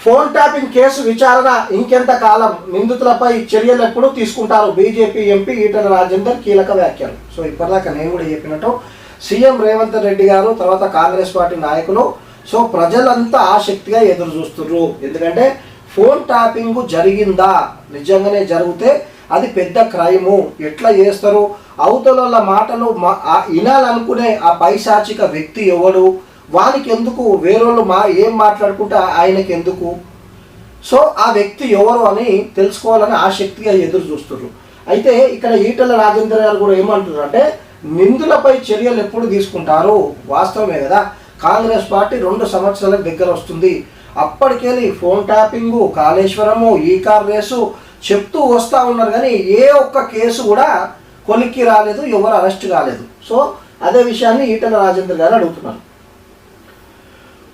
Phone tapping case విచారణ ఇంకెంత కాలం, నిందితులపై చర్యలు ఎప్పుడు తీసుకుంటారు, బీజేపీ ఎంపీ ఈటల రాజేందర్ కీలక వ్యాఖ్యలు. సో ఇప్పటిదాకా నేను కూడా చెప్పినట్టు సీఎం రేవంత్ రెడ్డి గారు తర్వాత కాంగ్రెస్ పార్టీ నాయకులు సో ప్రజలంతా ఆసక్తిగా ఎదురు చూస్తున్నారు. ఎందుకంటే ఫోన్ ట్యాపింగ్ జరిగిందా, నిజంగానే జరిగితే అది పెద్ద క్రైము, ఎట్లా చేస్తారు, అవతల మాటలు వినాలనుకునే ఆ పైశాచిక వ్యక్తి ఎవడు, వానికి ఎందుకు, వేరేళ్ళు ఏం మాట్లాడుకుంటే ఆయనకి ఎందుకు, సో ఆ వ్యక్తి ఎవరు అని తెలుసుకోవాలని ఆసక్తిగా ఎదురు చూస్తున్నారు. అయితే ఇక్కడ ఈటల రాజేందర్ గారు కూడా ఏమంటున్నారు అంటే నిందులపై చర్యలు ఎప్పుడు తీసుకుంటారు, వాస్తవమే కదా, కాంగ్రెస్ పార్టీ 2 సంవత్సరాలకు దగ్గర వస్తుంది, అప్పటికెళ్ళి ఫోన్ ట్యాపింగు, కాళేశ్వరము, ఈ కార్ రేసు చెప్తూ వస్తూ ఉన్నారు, కానీ ఏ ఒక్క కేసు కూడా కొలిక్కి రాలేదు, ఎవరు అరెస్ట్ కాలేదు. సో అదే విషయాన్ని ఈటల రాజేందర్ గారు అడుగుతున్నారు.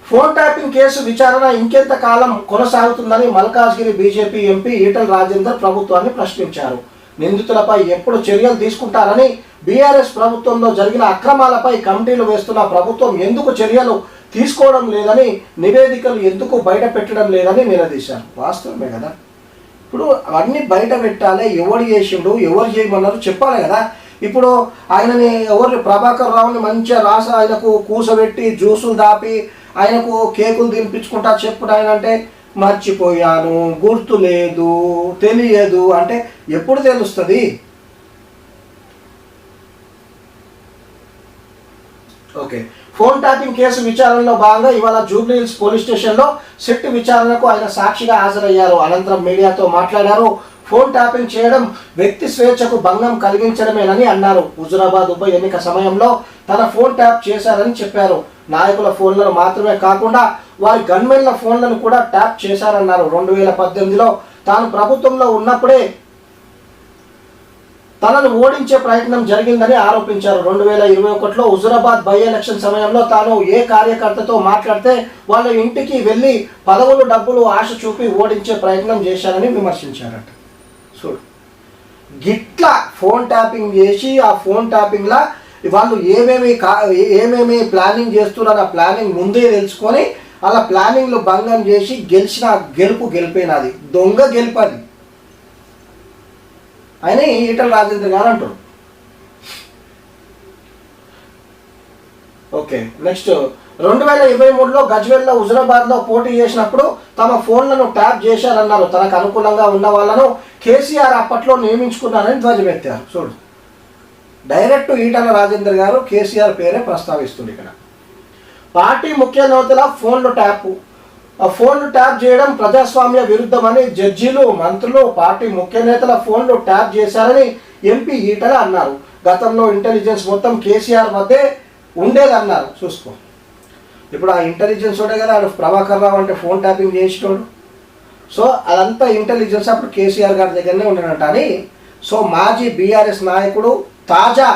ఫోన్ ట్యాపింగ్ కేసు విచారణ ఇంకెంత కాలం కొనసాగుతుందని మల్కాజ్గిరి బీజేపీ ఎంపీ ఈటల రాజేందర్ ప్రభుత్వాన్ని ప్రశ్నించారు. నిందితులపై ఎప్పుడు చర్యలు తీసుకుంటారని, బీఆర్ఎస్ ప్రభుత్వంలో జరిగిన అక్రమాలపై కమిటీలు వేస్తున్న ప్రభుత్వం ఎందుకు చర్యలు తీసుకోవడం లేదని, నివేదికలు ఎందుకు బయట పెట్టడం లేదని నిలదీశారు. వాస్తవమే కదా, ఇప్పుడు అవన్నీ బయట పెట్టాలి, ఎవరు చేసిండు, ఎవరు చేయమన్నారు చెప్పాలి కదా. ఇప్పుడు ఆయనని ప్రభాకర్ రావుని మంచిగా రాసి ఆయనకు కూసబెట్టి జ్యూసులు దాపి ఆయనకు కేకులు తినిపించుకుంటా చెప్పుడు, ఆయన అంటే మర్చిపోయాను, గుర్తు లేదు, తెలియదు అంటే ఎప్పుడు తెలుస్తుంది? ఓకే, ఫోన్ ట్యాపింగ్ కేసు విచారణలో భాగంగా ఇవాళ జూబ్లీహిల్స్ పోలీస్ స్టేషన్లో సిట్ విచారణకు ఆయన సాక్షిగా హాజరయ్యారు. అనంతరం మీడియాతో మాట్లాడారు. ఫోన్ ట్యాపింగ్ చేయడం వ్యక్తి స్వేచ్ఛకు భంగం కలిగించడమేనని అన్నారు. హుజురాబాద్ ఉప ఎన్నిక సమయంలో తన ఫోన్ ట్యాప్ చేశారని చెప్పారు. నాయకుల ఫోన్లను మాత్రమే కాకుండా వారి గన్మెన్ల ఫోన్లను కూడా ట్యాప్ చేశారన్నారు. 2018లో తాను ప్రభుత్వంలో ఉన్నప్పుడే తనను ఓడించే ప్రయత్నం జరిగిందని ఆరోపించారు. 2021లో హుజురాబాద్ బై ఎలక్షన్ సమయంలో తాను ఏ కార్యకర్తతో మాట్లాడితే వాళ్ళ ఇంటికి వెళ్ళి పదవులు, డబ్బులు ఆశ చూపి ఓడించే ప్రయత్నం చేశారని విమర్శించారట. చూడు, గిట్లా ఫోన్ ట్యాపింగ్ చేసి ఆ ఫోన్ ట్యాపింగ్లా వాళ్ళు ఏమేమి ప్లానింగ్ చేస్తున్నారు, ఆ ప్లానింగ్ ముందే తెలుసుకొని అలా ప్లానింగ్లు భంగం చేసి గెలిపేనది దొంగ గెలుపది ఆయన ఈటల రాజేందర్ గారు అంటారు. ఓకే, నెక్స్ట్ 2023లో గజ్వేల్లో హుజురాబాద్లో పోటీ చేసినప్పుడు తమ ఫోన్లను ట్యాప్ చేశారన్నారు. తనకు అనుకూలంగా ఉన్న వాళ్ళను కేసీఆర్ అప్పట్లో నియమించుకున్నారని ధ్వజమెత్తారు. చూడు, డైరెక్ట్ ఈటల రాజేందర్ గారు కేసీఆర్ పేరే ప్రస్తావిస్తుంది. ఇక్కడ పార్టీ ముఖ్య నేతల ఫోన్లు ట్యాప్ చేయడం ప్రజాస్వామ్య విరుద్ధమని జడ్జీలు, మంత్రులు పార్టీ ముఖ్య నేతల ఫోన్లు ట్యాప్ చేశారని ఎంపీ ఈటల అన్నారు. గతంలో ఇంటెలిజెన్స్ మొత్తం కేసీఆర్ వద్దే ఉండేదన్నారు. చూసుకో, ఇప్పుడు ఆ ఇంటెలిజెన్స్ ఉండే కదా, ప్రభాకర్ రావు అంటే ఫోన్ ట్యాపింగ్ చేసినోడు. సో అదంతా ఇంటెలిజెన్స్ అప్పుడు కేసీఆర్ గారి దగ్గరనే ఉండనంట అని సో మాజీ బీఆర్ఎస్ నాయకుడు, తాజా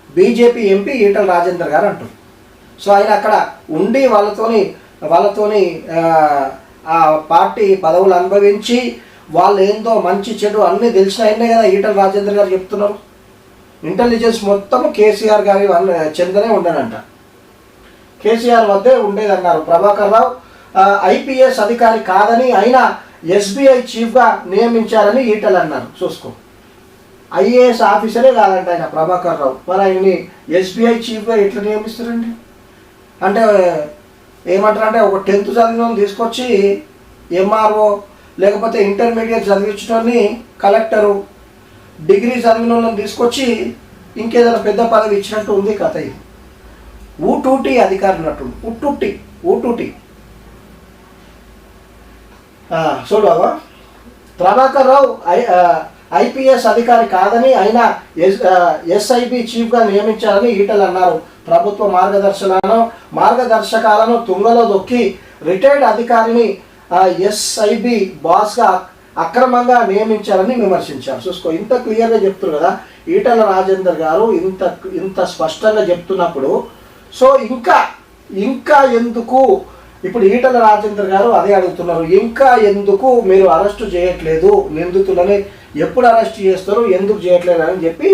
బీజేపీ ఎంపీ ఈటల రాజేందర్ గారు అంటారు. సో ఆయన అక్కడ ఉండి వాళ్ళతోని ఆ పార్టీ పదవులు అనుభవించి వాళ్ళు ఏందో మంచి చెడు అన్నీ తెలిసిన ఆయనే కదా ఈటల రాజేందర్ గారు చెప్తున్నారు. ఇంటెలిజెన్స్ మొత్తం కేసీఆర్ గారి చెందనే ఉండనంట, కేసీఆర్ వద్దే ఉండేదన్నారు. ప్రభాకర్ రావు ఐపీఎస్ అధికారి కాదని ఆయన ఎస్బీఐ చీఫ్గా నియమించారని ఈటల అన్నారు. చూసుకో, ఐఏఎస్ ఆఫీసరే కాదంట ఆయన ప్రభాకర్ రావు, మరి ఆయన్ని ఎస్బీఐ చీఫ్గా ఎట్లా నియమిస్తారండి? అంటే ఏమంటారంటే ఒక 10th చదివిన తీసుకొచ్చి ఎంఆర్ఓ లేకపోతే ఇంటర్మీడియట్ చదివించడాన్ని కలెక్టరు, డిగ్రీ చదివిన వాళ్ళని తీసుకొచ్చి ఇంకేదైనా పెద్ద పదవి ఇచ్చినట్టు ఉంది కథ. ఇది ఊటూటి అధికారి ఉన్నట్టు, ఊటూటి చూడవా. ప్రభాకర్ రావు ఐపీఎస్ అధికారి కాదని ఆయన ఎస్ఐబి చీఫ్గా నియమించారని ఈటల అన్నారు. ప్రభుత్వ మార్గదర్శకాలను తుంగలో దొక్కి రిటైర్డ్ అధికారిని ఎస్ఐబి బాస్గా అక్రమంగా నియమించారని విమర్శించారు. చూసుకో, ఇంత క్లియర్గా చెప్తున్నారు కదా ఈటల రాజేందర్ గారు, ఇంత స్పష్టంగా చెప్తున్నప్పుడు సో ఇంకా ఎందుకు ఇప్పుడు ఈటల రాజేందర్ గారు అదే అడుగుతున్నారు, ఇంకా ఎందుకు మీరు అరెస్టు చేయట్లేదు, నిందితులని ఎప్పుడు అరెస్ట్ చేస్తారు, ఎందుకు చేయట్లేదు అని చెప్పి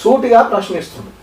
సూటిగా ప్రశ్నిస్తున్నారు.